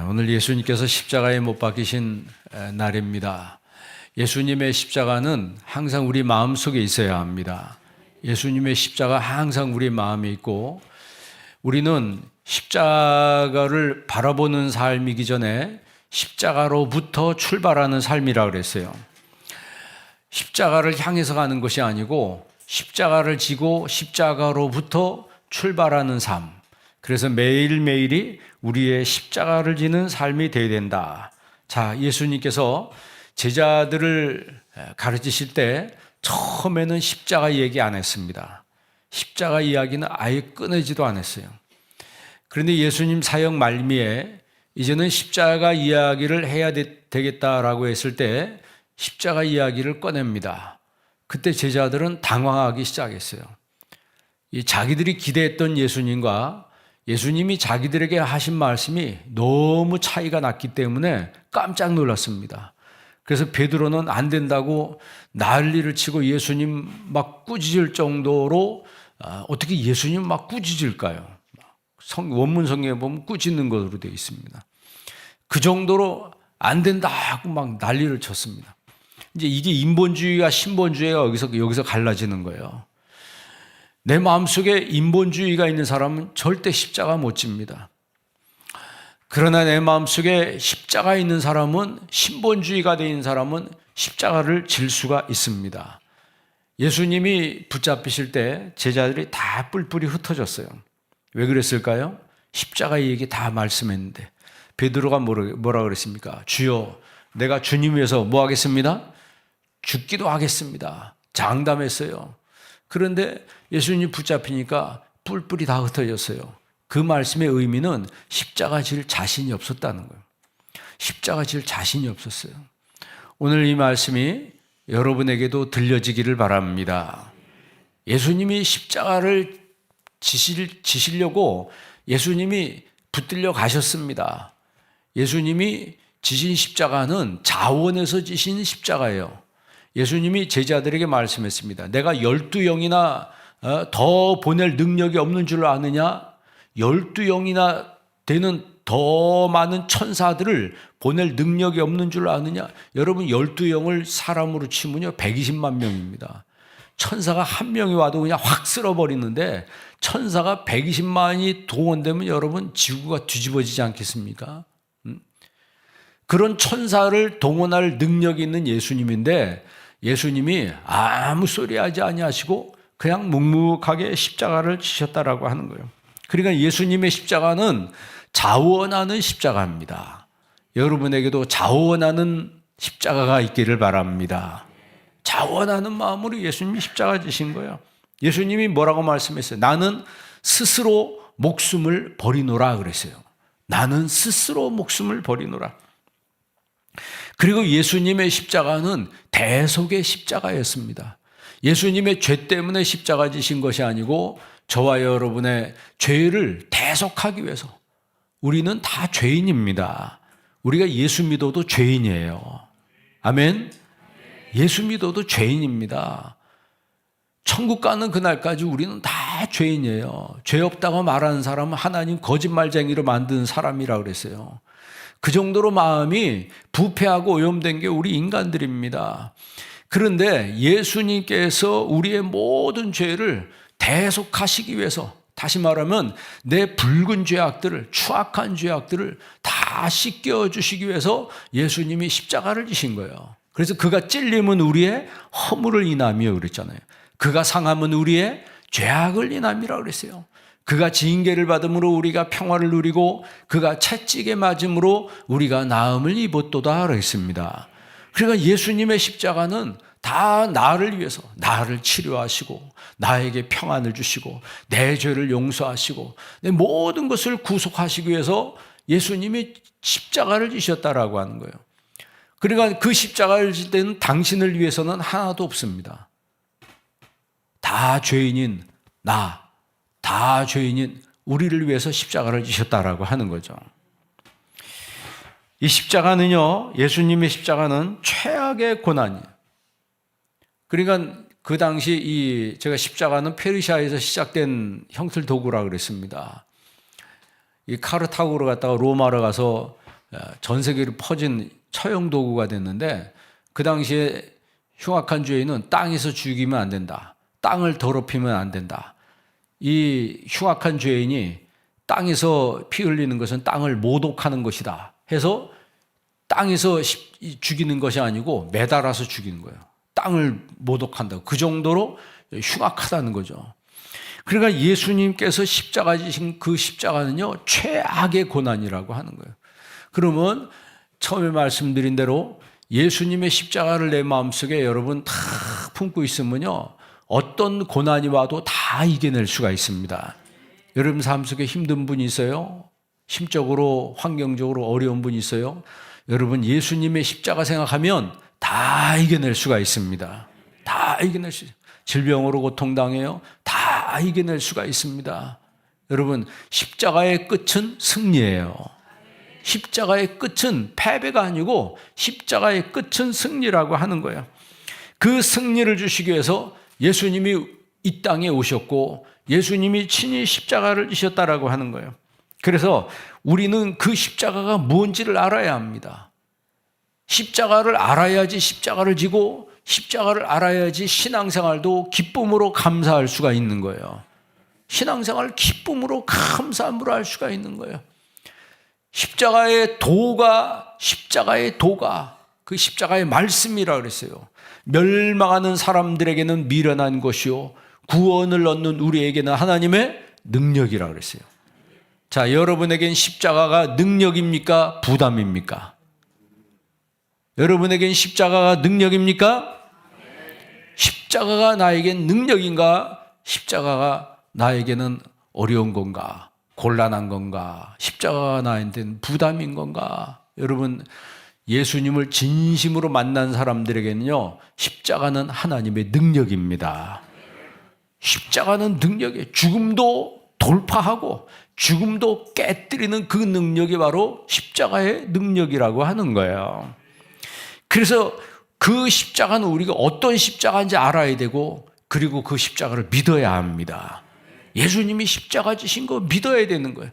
오늘 예수님께서 십자가에 못 박히신 날입니다. 예수님의 십자가는 항상 우리 마음속에 있어야 합니다. 예수님의 십자가 항상 우리 마음에 있고, 우리는 십자가를 바라보는 삶이기 전에 십자가로부터 출발하는 삶이라고 그랬어요. 십자가를 향해서 가는 것이 아니고 십자가를 지고 십자가로부터 출발하는 삶. 그래서 매일매일이 우리의 십자가를 지는 삶이 되어야 된다. 자, 예수님께서 제자들을 가르치실 때 처음에는 십자가 얘기 안 했습니다. 십자가 이야기는 아예 꺼내지도 않았어요. 그런데 예수님 사역 말미에 이제는 십자가 이야기를 해야 되겠다라고 했을 때 십자가 이야기를 꺼냅니다. 그때 제자들은 당황하기 시작했어요. 자기들이 기대했던 예수님과 예수님이 자기들에게 하신 말씀이 너무 차이가 났기 때문에 깜짝 놀랐습니다. 그래서 베드로는 안 된다고 난리를 치고 예수님 막 꾸짖을 정도로, 어떻게 예수님 막 꾸짖을까요? 원문 성경에 보면 꾸짖는 것으로 되어 있습니다. 그 정도로 안 된다 하고 막 난리를 쳤습니다. 이제 이게 인본주의와 신본주의가 여기서 갈라지는 거예요. 내 마음속에 인본주의가 있는 사람은 절대 십자가 못 집니다. 그러나 내 마음속에 십자가 있는 사람은, 신본주의가 되어 사람은 십자가를 질 수가 있습니다. 예수님이 붙잡히실 때 제자들이 다 뿔뿔이 흩어졌어요. 왜 그랬을까요? 십자가 얘기 다 말씀했는데 베드로가 뭐라 그랬습니까? 주여, 내가 주님 위해서 뭐 하겠습니다? 죽기도 하겠습니다. 장담했어요. 그런데 예수님 붙잡히니까 뿔뿔이 다 흩어졌어요. 그 말씀의 의미는 십자가 질 자신이 없었다는 거예요. 십자가 질 자신이 없었어요. 오늘 이 말씀이 여러분에게도 들려지기를 바랍니다. 예수님이 십자가를 지시려고 예수님이 붙들려 가셨습니다. 예수님이 지신 십자가는 자원에서 지신 십자가예요. 예수님이 제자들에게 말씀했습니다. 내가 12영이나 더 보낼 능력이 없는 줄 아느냐? 12영이나 되는 더 많은 천사들을 보낼 능력이 없는 줄 아느냐? 여러분, 12영을 사람으로 치면요 120만 명입니다. 천사가 한 명이 와도 그냥 확 쓸어버리는데 천사가 120만이 동원되면 여러분 지구가 뒤집어지지 않겠습니까? 그런 천사를 동원할 능력이 있는 예수님인데 예수님이 아무 소리 하지 아니하시고 그냥 묵묵하게 십자가를 지셨다라고 하는 거예요. 그러니까 예수님의 십자가는 자원하는 십자가입니다. 여러분에게도 자원하는 십자가가 있기를 바랍니다. 자원하는 마음으로 예수님이 십자가 지신 거예요. 예수님이 뭐라고 말씀했어요? 나는 스스로 목숨을 버리노라 그랬어요. 나는 스스로 목숨을 버리노라. 그리고 예수님의 십자가는 대속의 십자가였습니다. 예수님의 죄 때문에 십자가 지신 것이 아니고 저와 여러분의 죄를 대속하기 위해서. 우리는 다 죄인입니다. 우리가 예수 믿어도 죄인이에요. 아멘? 예수 믿어도 죄인입니다. 천국 가는 그날까지 우리는 다 죄인이에요. 죄 없다고 말하는 사람은 하나님 거짓말쟁이로 만든 사람이라고 그랬어요. 그 정도로 마음이 부패하고 오염된 게 우리 인간들입니다. 그런데 예수님께서 우리의 모든 죄를 대속하시기 위해서, 다시 말하면 내 붉은 죄악들을, 추악한 죄악들을 다 씻겨주시기 위해서 예수님이 십자가를 지신 거예요. 그래서 그가 찔림은 우리의 허물을 인함이요 그랬잖아요. 그가 상함은 우리의 죄악을 인함이라고 그랬어요. 그가 징계를 받음으로 우리가 평화를 누리고 그가 채찍에 맞음으로 우리가 나음을 입었도다 그랬습니다. 그러니까 예수님의 십자가는 다 나를 위해서, 나를 치료하시고 나에게 평안을 주시고 내 죄를 용서하시고 내 모든 것을 구속하시기 위해서 예수님이 십자가를 지셨다라고 하는 거예요. 그러니까 그 십자가를 질 때는 당신을 위해서는 하나도 없습니다. 다 죄인인 나, 다 죄인인 우리를 위해서 십자가를 지셨다라고 하는 거죠. 이 십자가는요, 예수님의 십자가는 최악의 고난이에요. 그러니까 그 당시 제가 십자가는 페르시아에서 시작된 형틀 도구라고 그랬습니다. 이 카르타고로 갔다가 로마로 가서 전 세계로 퍼진 처형 도구가 됐는데, 그 당시에 흉악한 죄인은 땅에서 죽이면 안 된다. 땅을 더럽히면 안 된다. 이 흉악한 죄인이 땅에서 피 흘리는 것은 땅을 모독하는 것이다 해서 땅에서 죽이는 것이 아니고 매달아서 죽이는 거예요. 땅을 모독한다고. 그 정도로 흉악하다는 거죠. 그러니까 예수님께서 십자가 지신 그 십자가는요, 최악의 고난이라고 하는 거예요. 그러면 처음에 말씀드린 대로 예수님의 십자가를 내 마음속에 여러분 다 품고 있으면요, 어떤 고난이 와도 다 이겨낼 수가 있습니다. 여러분 삶 속에 힘든 분이 있어요? 심적으로, 환경적으로 어려운 분이 있어요? 여러분 예수님의 십자가 생각하면 다 이겨낼 수가 있습니다. 다 이겨낼 수 있어요. 질병으로 고통당해요? 다 이겨낼 수가 있습니다. 여러분 십자가의 끝은 승리예요. 십자가의 끝은 패배가 아니고 십자가의 끝은 승리라고 하는 거예요. 그 승리를 주시기 위해서 예수님이 이 땅에 오셨고 예수님이 친히 십자가를 지셨다라고 하는 거예요. 그래서 우리는 그 십자가가 뭔지를 알아야 합니다. 십자가를 알아야지 십자가를 지고, 십자가를 알아야지 신앙생활도 기쁨으로 감사할 수가 있는 거예요. 신앙생활을 기쁨으로 감사함으로 할 수가 있는 거예요. 십자가의 도가 그 십자가의 말씀이라 그랬어요. 멸망하는 사람들에게는 미련한 것이요 구원을 얻는 우리에게는 하나님의 능력이라 그랬어요. 자, 여러분에겐 십자가가 능력입니까? 부담입니까? 여러분에겐 십자가가 능력입니까? 십자가가 나에겐 능력인가? 십자가가 나에게는 어려운 건가? 곤란한 건가? 십자가가 나한테는 부담인 건가? 여러분, 예수님을 진심으로 만난 사람들에게는요, 십자가는 하나님의 능력입니다. 십자가는 능력이에요. 죽음도 돌파하고 죽음도 깨뜨리는 그 능력이 바로 십자가의 능력이라고 하는 거예요. 그래서 그 십자가는 우리가 어떤 십자가인지 알아야 되고, 그리고 그 십자가를 믿어야 합니다. 예수님이 십자가 지신 거 믿어야 되는 거예요.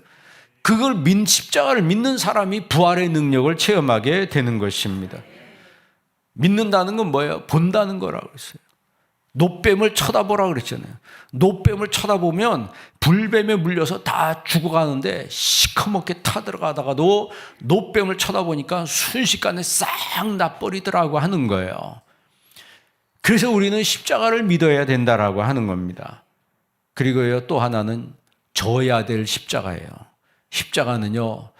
그걸 십자가를 믿는 사람이 부활의 능력을 체험하게 되는 것입니다. 믿는다는 건 뭐예요? 본다는 거라고 했어요. 노뱀을 쳐다보라고 그랬잖아요. 노뱀을 쳐다보면 불뱀에 물려서 다 죽어가는데 시커멓게 타들어가다가도 노뱀을 쳐다보니까 순식간에 싹 나버리더라고 하는 거예요. 그래서 우리는 십자가를 믿어야 된다라고 하는 겁니다. 그리고요, 또 하나는 져야 될 십자가예요. 십자가는요,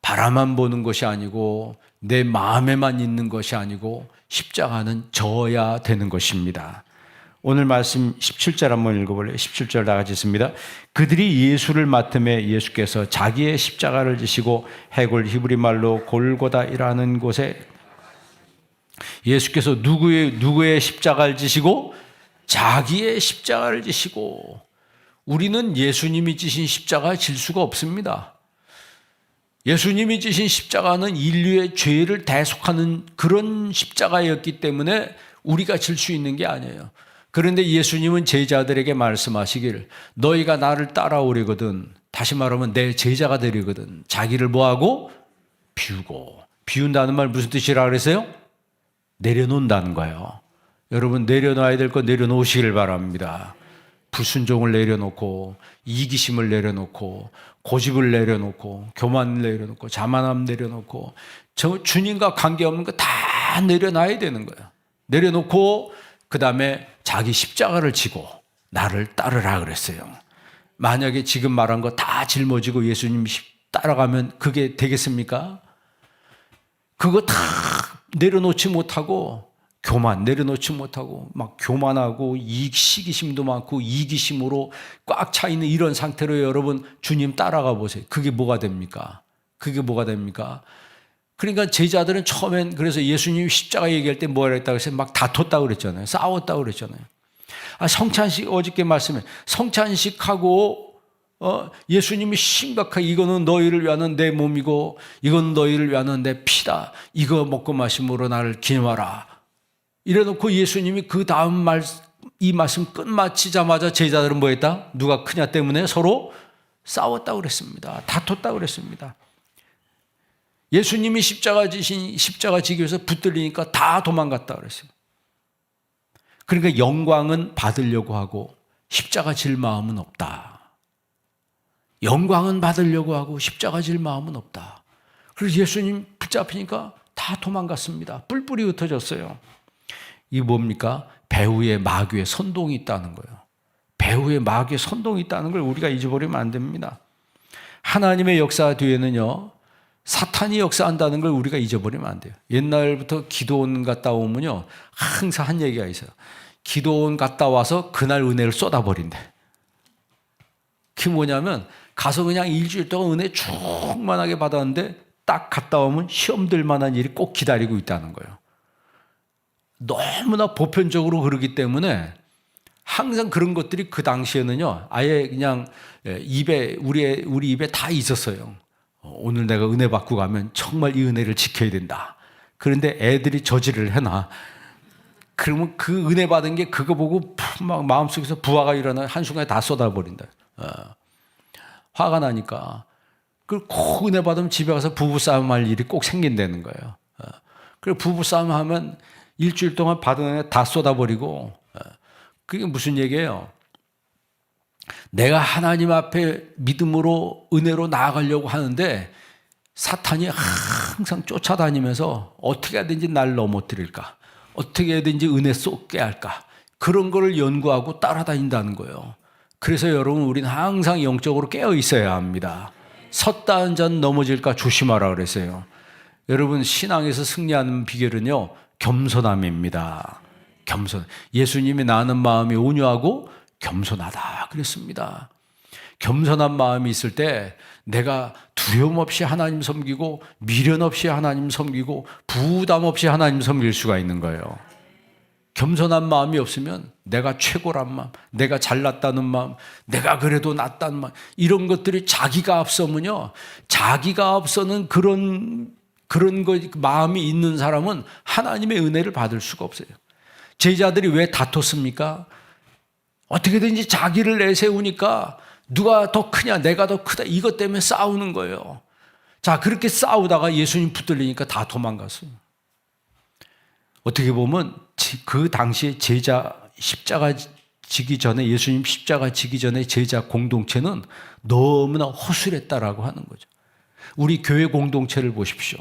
바라만 보는 것이 아니고 내 마음에만 있는 것이 아니고 십자가는 져야 되는 것입니다. 오늘 말씀 17절 한번 읽어볼래요? 17절 다 같이 읽습니다. 그들이 예수를 맡음에 예수께서 자기의 십자가를 지시고 해골 히브리 말로 골고다이라는 곳에, 예수께서 누구의 십자가를 지시고? 자기의 십자가를 지시고. 우리는 예수님이 지신 십자가 질 수가 없습니다. 예수님이 지신 십자가는 인류의 죄를 대속하는 그런 십자가였기 때문에 우리가 질 수 있는 게 아니에요. 그런데 예수님은 제자들에게 말씀하시길, 너희가 나를 따라오려거든, 다시 말하면 내 제자가 되려거든, 자기를 뭐하고? 비우고. 비운다는 말 무슨 뜻이라 그랬어요? 내려놓는다는 거예요. 여러분, 내려놔야 될 거 내려놓으시길 바랍니다. 불순종을 내려놓고, 이기심을 내려놓고, 고집을 내려놓고, 교만을 내려놓고, 자만함 내려놓고, 저 주님과 관계없는 거 다 내려놔야 되는 거예요. 내려놓고 그 다음에 자기 십자가를 지고 나를 따르라 그랬어요. 만약에 지금 말한 거 다 짊어지고 예수님 따라가면 그게 되겠습니까? 그거 다 내려놓지 못하고, 교만 내려놓지 못하고 막 교만하고 시기심도 많고 이기심으로 꽉 차 있는 이런 상태로 여러분 주님 따라가 보세요. 그게 뭐가 됩니까? 그게 뭐가 됩니까? 그러니까 제자들은 처음엔, 그래서 예수님이 십자가 얘기할 때 뭐라 했다고 했어요? 막 다퉜다고 그랬잖아요. 싸웠다고 그랬잖아요. 성찬식, 어저께 말씀에 성찬식하고 예수님이 심각하게, 이거는 너희를 위하는 내 몸이고 이건 너희를 위하는 내 피다, 이거 먹고 마심으로 나를 기념하라, 이래놓고 예수님이 그 다음 이 말씀 끝마치자마자 제자들은 뭐 했다? 누가 크냐 때문에 서로 싸웠다고 그랬습니다. 다퉜다고 그랬습니다. 예수님이 십자가 지기 위해서 붙들리니까 다 도망갔다 그랬어요. 그러니까 영광은 받으려고 하고 십자가 질 마음은 없다. 영광은 받으려고 하고 십자가 질 마음은 없다. 그래서 예수님 붙잡히니까 다 도망갔습니다. 뿔뿔이 흩어졌어요. 이게 뭡니까? 배후에 마귀의 선동이 있다는 거예요. 배후에 마귀의 선동이 있다는 걸 우리가 잊어버리면 안 됩니다. 하나님의 역사 뒤에는요, 사탄이 역사한다는 걸 우리가 잊어버리면 안 돼요. 옛날부터 기도원 갔다 오면요, 항상 한 얘기가 있어요. 기도원 갔다 와서 그날 은혜를 쏟아버린대. 그게 뭐냐면 가서 그냥 일주일 동안 은혜 충만하게 받았는데 딱 갔다 오면 시험 들 만한 일이 꼭 기다리고 있다는 거예요. 너무나 보편적으로 그러기 때문에 항상 그런 것들이 그 당시에는요, 아예 그냥 우리 입에 다 있었어요. 오늘 내가 은혜 받고 가면 정말 이 은혜를 지켜야 된다. 그런데 애들이 저지를 해놔. 그러면 그 은혜 받은 게 그거 보고 막 마음속에서 부하가 일어나 한순간에 다 쏟아버린다. 화가 나니까. 꼭 은혜 받으면 집에 가서 부부싸움 할 일이 꼭 생긴다는 거예요. 그리고 부부싸움 하면 일주일 동안 받은 은혜 다 쏟아버리고, 그게 무슨 얘기예요? 내가 하나님 앞에 믿음으로 은혜로 나아가려고 하는데 사탄이 항상 쫓아다니면서 어떻게 하든지 날 넘어뜨릴까, 어떻게 하든지 은혜 쏟게 할까, 그런 거를 연구하고 따라다닌다는 거예요. 그래서 여러분, 우리는 항상 영적으로 깨어 있어야 합니다. 섰다 앉아 넘어질까 조심하라 그랬어요. 여러분, 신앙에서 승리하는 비결은요, 겸손함입니다. 겸손. 예수님이 나는 마음이 온유하고 겸손하다 그랬습니다. 겸손한 마음이 있을 때 내가 두려움 없이 하나님 섬기고 미련 없이 하나님 섬기고 부담 없이 하나님 섬길 수가 있는 거예요. 겸손한 마음이 없으면 내가 최고란 마음, 내가 잘났다는 마음, 내가 그래도 낫다는 마음, 이런 것들이 자기가 앞서면요, 자기가 앞서는 그런 마음이 있는 사람은 하나님의 은혜를 받을 수가 없어요. 제자들이 왜 다퉜습니까? 어떻게든지 자기를 내세우니까 누가 더 크냐, 내가 더 크다, 이것 때문에 싸우는 거예요. 자, 그렇게 싸우다가 예수님 붙들리니까 다 도망갔어요. 어떻게 보면 그 당시에 십자가 지기 전에, 예수님 십자가 지기 전에 제자 공동체는 너무나 허술했다라고 하는 거죠. 우리 교회 공동체를 보십시오.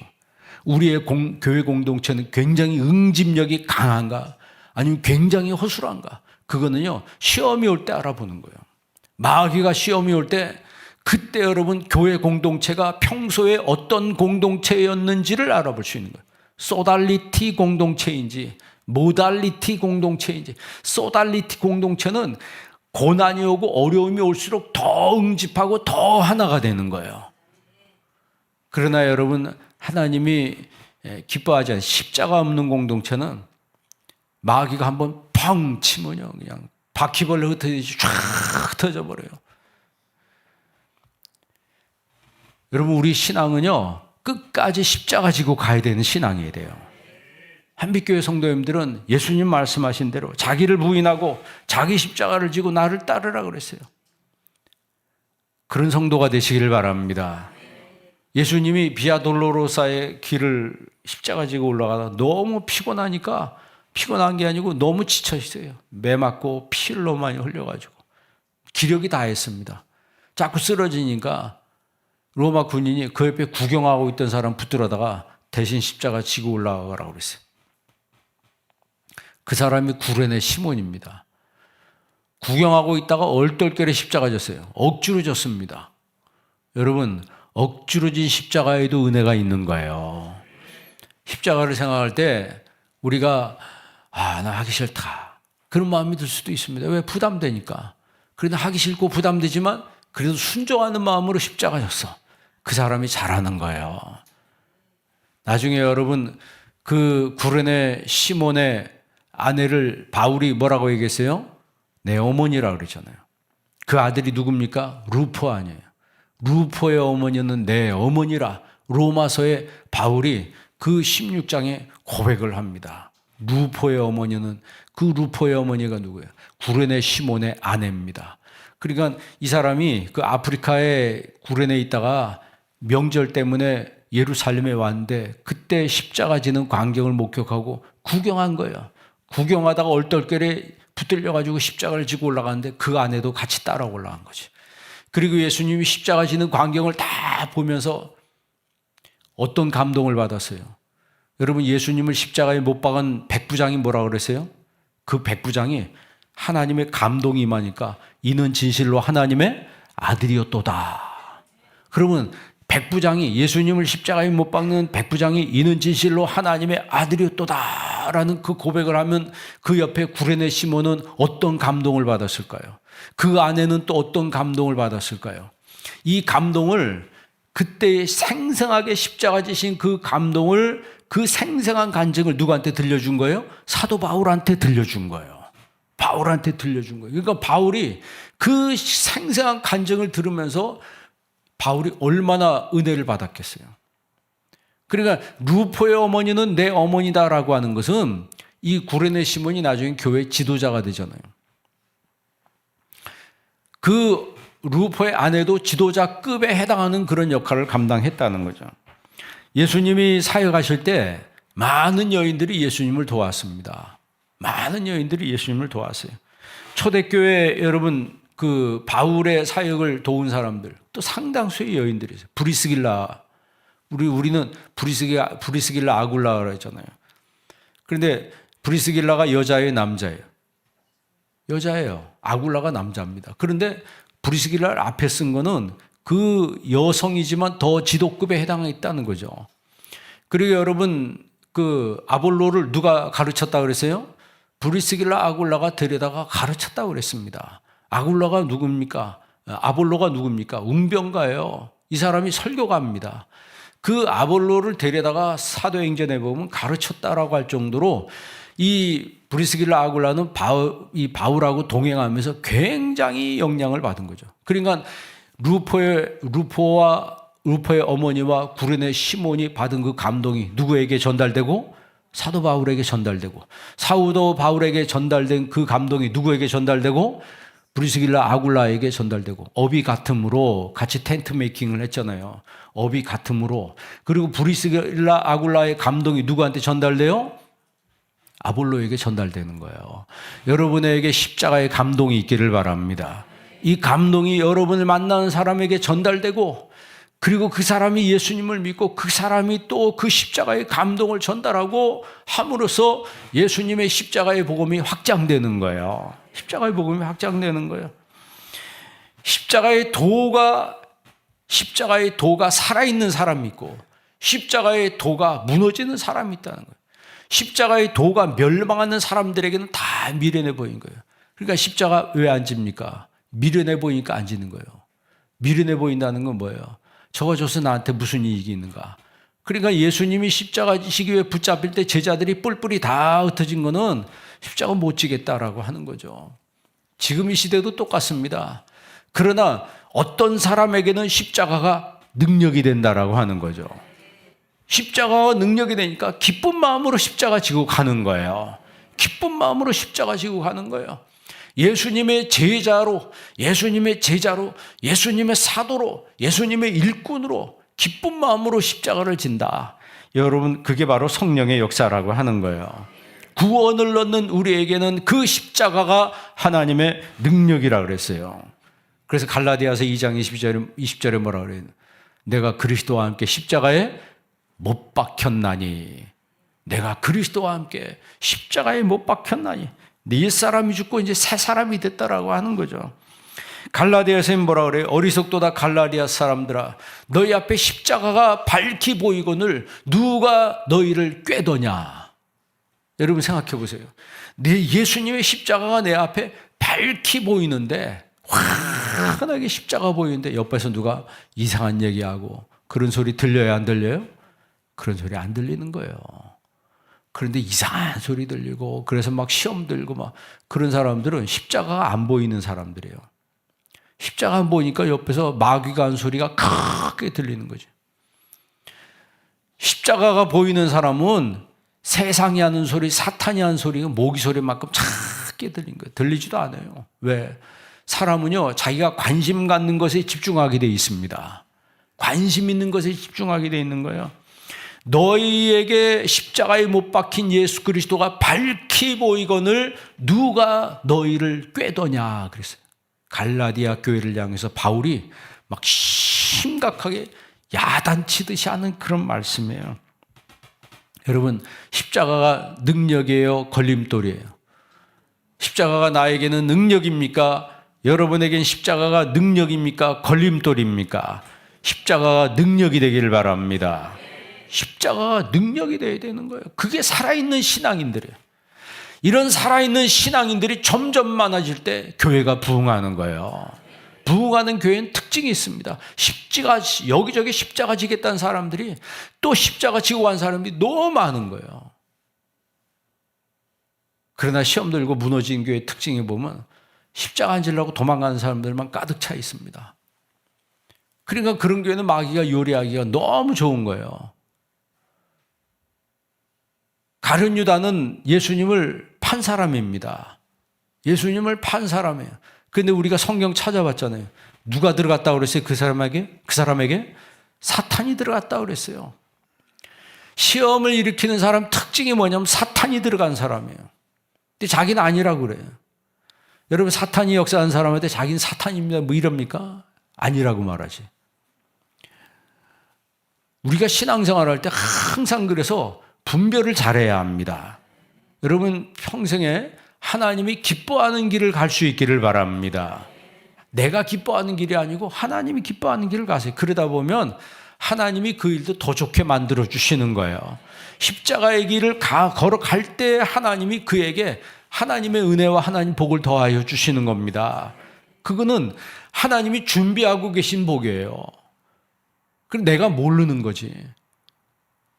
우리의 교회 공동체는 굉장히 응집력이 강한가, 아니면 굉장히 허술한가? 그거는요, 시험이 올 때 알아보는 거예요. 마귀가 시험이 올 때, 그때 여러분 교회 공동체가 평소에 어떤 공동체였는지를 알아볼 수 있는 거예요. 소달리티 공동체인지 모달리티 공동체인지. 소달리티 공동체는 고난이 오고 어려움이 올수록 더 응집하고 더 하나가 되는 거예요. 그러나 여러분, 하나님이 기뻐하지 않은 십자가 없는 공동체는 마귀가 한번 펑 치면요, 그냥 바퀴벌레 흩어지듯이 쫙 흩어져 버려요. 여러분, 우리 신앙은요, 끝까지 십자가 지고 가야 되는 신앙이에요. 한빛교회 성도님들은 예수님 말씀하신 대로 자기를 부인하고 자기 십자가를 지고 나를 따르라 그랬어요. 그런 성도가 되시기를 바랍니다. 예수님이 비아 돌로로사의 길을 십자가 지고 올라가다 너무 피곤하니까, 피곤한 게 아니고 너무 지쳐 있어요. 매 맞고 피를 너무 많이 흘려가지고 기력이 다했습니다. 자꾸 쓰러지니까 로마 군인이 그 옆에 구경하고 있던 사람 붙들어다가 대신 십자가 지고 올라가라고 그랬어요. 그 사람이 구레네 시몬입니다. 구경하고 있다가 얼떨결에 십자가 졌어요. 억지로 졌습니다. 여러분, 억지로 진 십자가에도 은혜가 있는 거예요. 십자가를 생각할 때 우리가 나 하기 싫다, 그런 마음이 들 수도 있습니다. 왜? 부담되니까. 그래도 하기 싫고 부담되지만 그래도 순종하는 마음으로 십자가 졌어. 그 사람이 잘하는 거예요. 나중에 여러분, 그 구레네 시몬의 아내를 바울이 뭐라고 얘기했어요? 내 어머니라고 그러잖아요. 그 아들이 누굽니까? 루포 아니에요. 루포의 어머니는 내 어머니라 로마서에 바울이 그 16장에 고백을 합니다. 루포의 어머니는, 그 루포의 어머니가 누구예요? 구레네 시몬의 아내입니다. 그러니까 이 사람이 그 아프리카의 구레네에 있다가 명절 때문에 예루살렘에 왔는데 그때 십자가 지는 광경을 목격하고 구경한 거예요. 구경하다가 얼떨결에 붙들려 가지고 십자가를 지고 올라가는데 그 안에도 같이 따라 올라간 거지. 그리고 예수님이 십자가 지는 광경을 다 보면서 어떤 감동을 받았어요. 여러분, 예수님을 십자가에 못 박은 백부장이 뭐라 그랬어요? 그 백부장이 하나님의 감동이 임하니까 이는 진실로 하나님의 아들이었도다. 그러면 백부장이, 예수님을 십자가에 못 박는 백부장이 이는 진실로 하나님의 아들이었도다 라는 그 고백을 하면 그 옆에 구레네 시몬은 어떤 감동을 받았을까요? 그 안에는 또 어떤 감동을 받았을까요? 이 감동을, 그때 생생하게 십자가 지신 그 감동을, 그 생생한 간증을 누구한테 들려준 거예요? 사도 바울한테 들려준 거예요. 바울한테 들려준 거예요. 그러니까 바울이 그 생생한 간증을 들으면서 바울이 얼마나 은혜를 받았겠어요. 그러니까 루포의 어머니는 내 어머니다라고 하는 것은 이 구레네 시몬이 나중에 교회 지도자가 되잖아요. 그 루포의 아내도 지도자급에 해당하는 그런 역할을 감당했다는 거죠. 예수님이 사역하실 때 많은 여인들이 예수님을 도왔습니다. 많은 여인들이 예수님을 도왔어요. 초대교회 여러분, 그 바울의 사역을 도운 사람들 또 상당수의 여인들이 있어요. 브리스길라, 우리는 브리스길라 아굴라라고 했잖아요. 그런데 브리스길라가 여자예요, 남자예요? 여자예요. 아굴라가 남자입니다. 그런데 브리스길라를 앞에 쓴 거는 그 여성이지만 더 지도급에 해당했다는 거죠. 그리고 여러분, 그 아볼로를 누가 가르쳤다 그랬어요? 브리스길라 아굴라가 데려다가 가르쳤다고 그랬습니다. 아굴라가 누굽니까? 아볼로가 누굽니까? 웅병가예요. 이 사람이 설교가입니다. 그 아볼로를 데려다가 사도행전에 보면 가르쳤다라고 할 정도로 이 브리스길라 아굴라는 바울하고 동행하면서 굉장히 영향을 받은 거죠. 그러니까 루포의 어머니와 구레네 시몬이 받은 그 감동이 누구에게 전달되고? 사도 바울에게 전달되고, 사도 바울에게 전달된 그 감동이 누구에게 전달되고? 브리스길라 아굴라에게 전달되고, 업이 같음으로 같이 텐트 메이킹을 했잖아요. 업이 같음으로. 그리고 브리스길라 아굴라의 감동이 누구한테 전달돼요? 아볼로에게 전달되는 거예요. 여러분에게 십자가의 감동이 있기를 바랍니다. 이 감동이 여러분을 만나는 사람에게 전달되고, 그리고 그 사람이 예수님을 믿고 그 사람이 또 그 십자가의 감동을 전달하고 함으로써 예수님의 십자가의 복음이 확장되는 거예요. 십자가의 복음이 확장되는 거예요. 십자가의 도가 살아있는 사람이 있고 십자가의 도가 무너지는 사람이 있다는 거예요. 십자가의 도가 멸망하는 사람들에게는 다 미련해 보인 거예요. 그러니까 십자가 왜 안 집니까? 미련해 보이니까 안 지는 거예요. 미련해 보인다는 건 뭐예요? 저거 줘서 나한테 무슨 이익이 있는가? 그러니까 예수님이 십자가 지시기 위해 붙잡힐 때 제자들이 뿔뿔이 다 흩어진 거는 십자가 못 지겠다라고 하는 거죠. 지금 이 시대도 똑같습니다. 그러나 어떤 사람에게는 십자가가 능력이 된다라고 하는 거죠. 십자가가 능력이 되니까 기쁜 마음으로 십자가 지고 가는 거예요. 기쁜 마음으로 십자가 지고 가는 거예요. 예수님의 제자로, 예수님의 사도로, 예수님의 일꾼으로 기쁜 마음으로 십자가를 진다. 여러분, 그게 바로 성령의 역사라고 하는 거예요. 구원을 얻는 우리에게는 그 십자가가 하나님의 능력이라고 그랬어요. 그래서 갈라디아서 2장 20절에 뭐라 그래요? 내가 그리스도와 함께 십자가에 못 박혔나니. 내가 그리스도와 함께 십자가에 못 박혔나니. 네 사람이 죽고 이제 새 사람이 됐다라고 하는 거죠. 갈라디아서에 뭐라 그래요? 어리석도다 갈라디아 사람들아, 너희 앞에 십자가가 밝히 보이거늘 누가 너희를 꾀더냐. 여러분 생각해 보세요. 예수님의 십자가가 내 앞에 밝히 보이는데, 환하게 십자가 보이는데 옆에서 누가 이상한 얘기하고 그런 소리 들려요, 안 들려요? 그런 소리 안 들리는 거예요. 그런데 이상한 소리 들리고 그래서 막 시험 들고 막 그런 사람들은 십자가가 안 보이는 사람들이에요. 십자가 안 보이니까 옆에서 마귀가 한 소리가 크게 들리는 거죠. 십자가가 보이는 사람은 세상이 하는 소리, 사탄이 하는 소리가 모기 소리만큼 작게 들린 거예요. 들리지도 않아요. 왜? 사람은요, 자기가 관심 갖는 것에 집중하게 돼 있습니다. 관심 있는 것에 집중하게 돼 있는 거예요. 너희에게 십자가에 못 박힌 예수 그리스도가 밝히 보이거늘 누가 너희를 꾀더냐 그랬어요. 갈라디아 교회를 향해서 바울이 막 심각하게 야단치듯이 하는 그런 말씀이에요. 여러분, 십자가가 능력이에요, 걸림돌이에요? 십자가가 나에게는 능력입니까? 여러분에겐 십자가가 능력입니까? 걸림돌입니까? 십자가가 능력이 되기를 바랍니다. 십자가가 능력이 되어야 되는 거예요. 그게 살아있는 신앙인들이에요. 이런 살아있는 신앙인들이 점점 많아질 때 교회가 부흥하는 거예요. 부흥하는 교회는 특징이 있습니다. 여기저기 십자가 지겠다는 사람들이 또 십자가 지고 간 사람들이 너무 많은 거예요. 그러나 시험 들고 무너진 교회의 특징에 보면 십자가 안 지려고 도망가는 사람들만 가득 차 있습니다. 그러니까 그런 교회는 마귀가 요리하기가 너무 좋은 거예요. 가룟 유다는 예수님을 판 사람입니다. 예수님을 판 사람이에요. 그런데 우리가 성경 찾아봤잖아요. 누가 들어갔다고 그랬어요? 그 사람에게 사탄이 들어갔다고 그랬어요. 시험을 일으키는 사람 특징이 뭐냐면 사탄이 들어간 사람이에요. 근데 자기는 아니라고 그래요. 여러분, 사탄이 역사한 사람한테 자기는 사탄입니다 뭐 이럽니까? 아니라고 말하지. 우리가 신앙생활할 때 항상 그래서 분별을 잘해야 합니다. 여러분, 평생에 하나님이 기뻐하는 길을 갈 수 있기를 바랍니다. 내가 기뻐하는 길이 아니고 하나님이 기뻐하는 길을 가세요. 그러다 보면 하나님이 그 일도 더 좋게 만들어 주시는 거예요. 십자가의 길을 걸어갈 때 하나님이 그에게 하나님의 은혜와 하나님 복을 더하여 주시는 겁니다. 그거는 하나님이 준비하고 계신 복이에요. 그럼 내가 모르는 거지.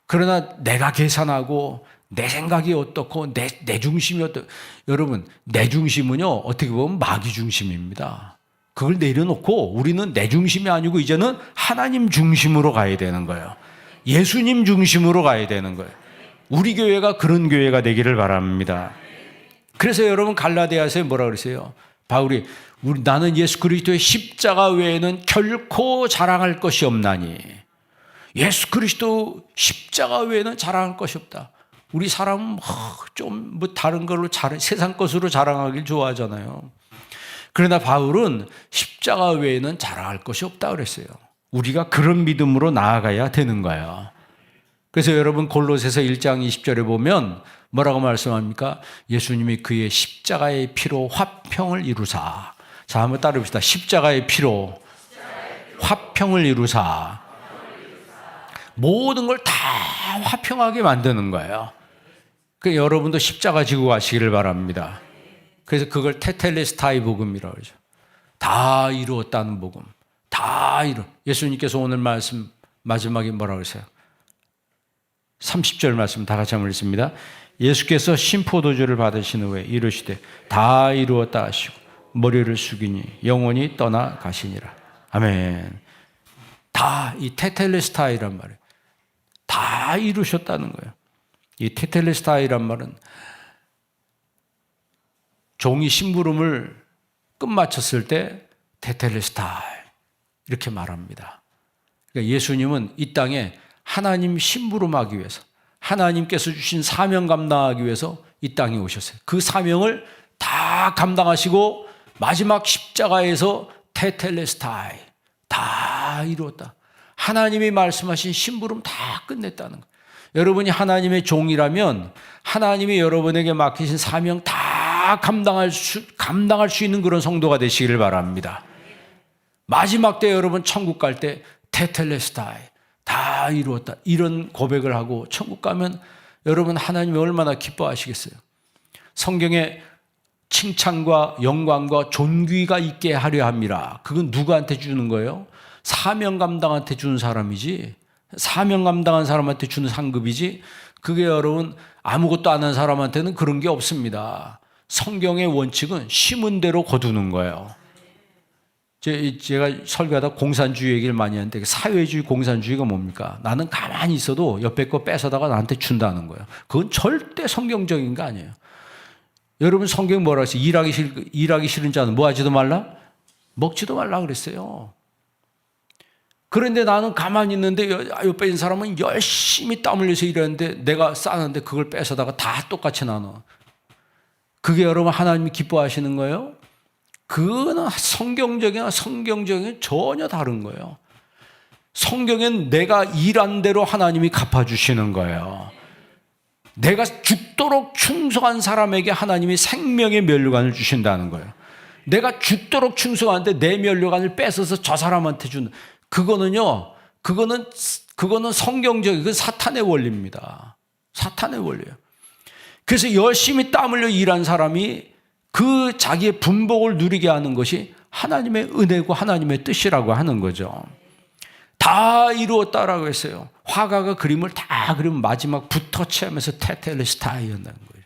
그러나 내가 계산하고 내 생각이 어떻고 내 중심이 어떻고, 여러분, 내 중심은요 어떻게 보면 마귀 중심입니다. 그걸 내려놓고 우리는 내 중심이 아니고 이제는 하나님 중심으로 가야 되는 거예요. 예수님 중심으로 가야 되는 거예요. 우리 교회가 그런 교회가 되기를 바랍니다. 그래서 여러분, 갈라디아서에 뭐라 그랬어요? 바울이 나는 예수 그리스도의 십자가 외에는 결코 자랑할 것이 없나니. 예수 그리스도 십자가 외에는 자랑할 것이 없다. 우리 사람은 좀 다른 걸로 세상 것으로 자랑하길 좋아하잖아요. 그러나 바울은 십자가 외에는 자랑할 것이 없다 그랬어요. 우리가 그런 믿음으로 나아가야 되는 거예요. 그래서 여러분, 골로새서 1장 20절에 보면 뭐라고 말씀합니까? 예수님이 그의 십자가의 피로 화평을 이루사. 자, 한번 따라해봅시다. 십자가의 피로 화평을 이루사. 모든 걸 다 화평하게 만드는 거예요. 그 여러분도 십자가 지고 가시기를 바랍니다. 그래서 그걸 테텔레스타이 복음이라고 그러죠. 다 이루었다는 복음. 예수님께서 오늘 말씀 마지막에 뭐라고 그러세요? 30절 말씀 다 같이 한번 읽습니다. 예수께서 신포도주를 받으신 후에 이르시되 다 이루었다 하시고 머리를 숙이니 영원히 떠나 가시니라. 아멘. 다 이 테텔레스타이란 말이에요. 다 이루셨다는 거예요. 이 테텔레스타이란 말은 종이 심부름을 끝마쳤을 때 테텔레스타이 이렇게 말합니다. 그러니까 예수님은 이 땅에 하나님 심부름하기 위해서, 하나님께서 주신 사명 감당하기 위해서 이 땅에 오셨어요. 그 사명을 다 감당하시고 마지막 십자가에서 테텔레스타이 다 이루었다. 하나님이 말씀하신 심부름 다 끝냈다는 거예요. 여러분이 하나님의 종이라면 하나님이 여러분에게 맡기신 사명 다 감당할 수 있는 그런 성도가 되시기를 바랍니다. 마지막 때 여러분 천국 갈 때 테텔레스타이 다 이루었다. 이런 고백을 하고 천국 가면 여러분 하나님이 얼마나 기뻐하시겠어요. 성경에 칭찬과 영광과 존귀가 있게 하려 함이라. 그건 누구한테 주는 거예요? 사명 감당한테 주는 사람이지, 사명 감당한 사람한테 주는 상급이지, 그게 여러분 아무것도 안 한 사람한테는 그런 게 없습니다. 성경의 원칙은 심은 대로 거두는 거예요. 제가 설교하다 공산주의 얘기를 많이 하는데, 사회주의 공산주의가 뭡니까? 나는 가만히 있어도 옆에 거 뺏어다가 나한테 준다는 거예요. 그건 절대 성경적인 거 아니에요. 여러분, 성경이 뭐라 했어요? 일하기 싫은 자는 뭐 하지도 말라? 먹지도 말라 그랬어요. 그런데 나는 가만히 있는데 옆에 있는 사람은 열심히 땀 흘려서 일하는데 내가 싸는데 그걸 뺏어다가 다 똑같이 나눠. 그게 여러분 하나님이 기뻐하시는 거예요? 그거는 성경적인 전혀 다른 거예요. 성경엔 내가 일한 대로 하나님이 갚아주시는 거예요. 내가 죽도록 충성한 사람에게 하나님이 생명의 면류관을 주신다는 거예요. 내가 죽도록 충성하는데 내 면류관을 뺏어서 저 사람한테 주는, 그거는 성경적인, 그건 사탄의 원리입니다. 사탄의 원리예요. 그래서 열심히 땀 흘려 일한 사람이 그 자기의 분복을 누리게 하는 것이 하나님의 은혜고 하나님의 뜻이라고 하는 거죠. 다 이루었다라고 했어요. 화가가 그림을 다 그리면 마지막 붓터치하면서 테텔레스타이였다는 거예요.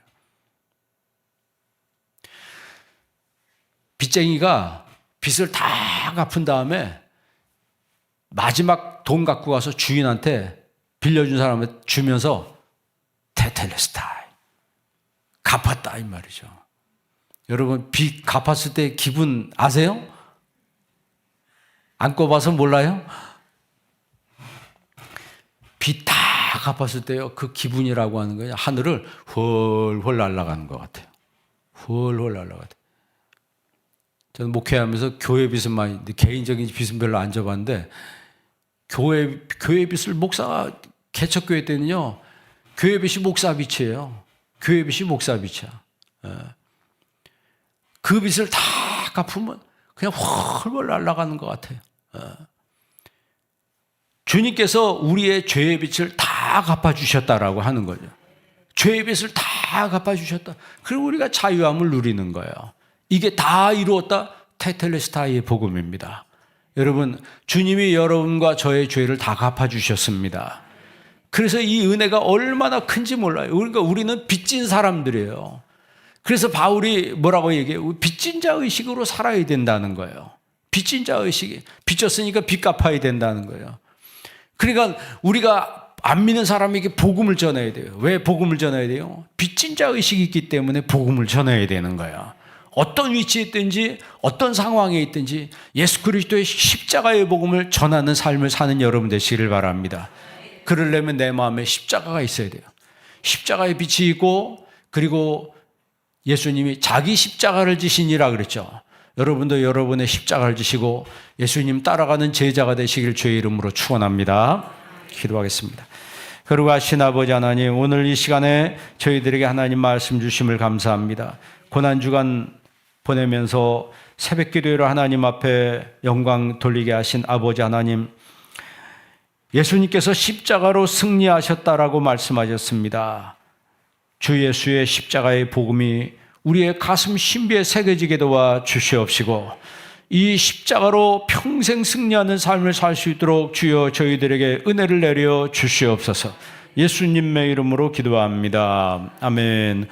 빚쟁이가 빚을 다 갚은 다음에 마지막 돈 갖고 가서 주인한테 빌려준 사람한테 주면서 테텔레스타이, 갚았다 이 말이죠. 여러분 빚 갚았을 때 기분 아세요? 안 꿔봐서 몰라요? 빚 다 갚았을 때요, 그 기분이라고 하는 거예요. 하늘을 훨훨 날아가는 것 같아요. 훨훨 날아가요. 저는 목회하면서 교회 빚은 많이, 개인적인 빚은 별로 안 져봤는데, 교회 빚을 목사가 개척교회 때는요, 교회 빚이 목사 빚이에요. 교회 빚이 목사 빚이야. 그 빚을 다 갚으면 그냥 훨훨 날아가는 것 같아요. 주님께서 우리의 죄의 빚을 다 갚아주셨다라고 하는 거죠. 죄의 빚을 다 갚아주셨다. 그리고 우리가 자유함을 누리는 거예요. 이게 다 이루었다. 테텔레스타이의 복음입니다. 여러분, 주님이 여러분과 저의 죄를 다 갚아주셨습니다. 그래서 이 은혜가 얼마나 큰지 몰라요. 그러니까 우리는 빚진 사람들이에요. 그래서 바울이 뭐라고 얘기해요? 빚진 자 의식으로 살아야 된다는 거예요. 빚진 자 의식이. 빚졌으니까 빚 갚아야 된다는 거예요. 그러니까 우리가 안 믿는 사람에게 복음을 전해야 돼요. 왜 복음을 전해야 돼요? 빚진 자 의식이 있기 때문에 복음을 전해야 되는 거예요. 어떤 위치에 있든지 어떤 상황에 있든지 예수 그리스도의 십자가의 복음을 전하는 삶을 사는 여러분 되시기를 바랍니다. 그러려면 내 마음에 십자가가 있어야 돼요. 십자가의 빛이 있고, 그리고 예수님이 자기 십자가를 지시니라 그랬죠. 여러분도 여러분의 십자가를 지시고 예수님 따라가는 제자가 되시길 주의 이름으로 축원합니다. 기도하겠습니다. 거룩하신 아버지 하나님, 오늘 이 시간에 저희들에게 하나님 말씀 주심을 감사합니다. 고난주간 보내면서 새벽 기도로 하나님 앞에 영광 돌리게 하신 아버지 하나님, 예수님께서 십자가로 승리하셨다라고 말씀하셨습니다. 주 예수의 십자가의 복음이 우리의 가슴 신비에 새겨지게 도와 주시옵시고, 이 십자가로 평생 승리하는 삶을 살 수 있도록 주여 저희들에게 은혜를 내려 주시옵소서. 예수님의 이름으로 기도합니다. 아멘.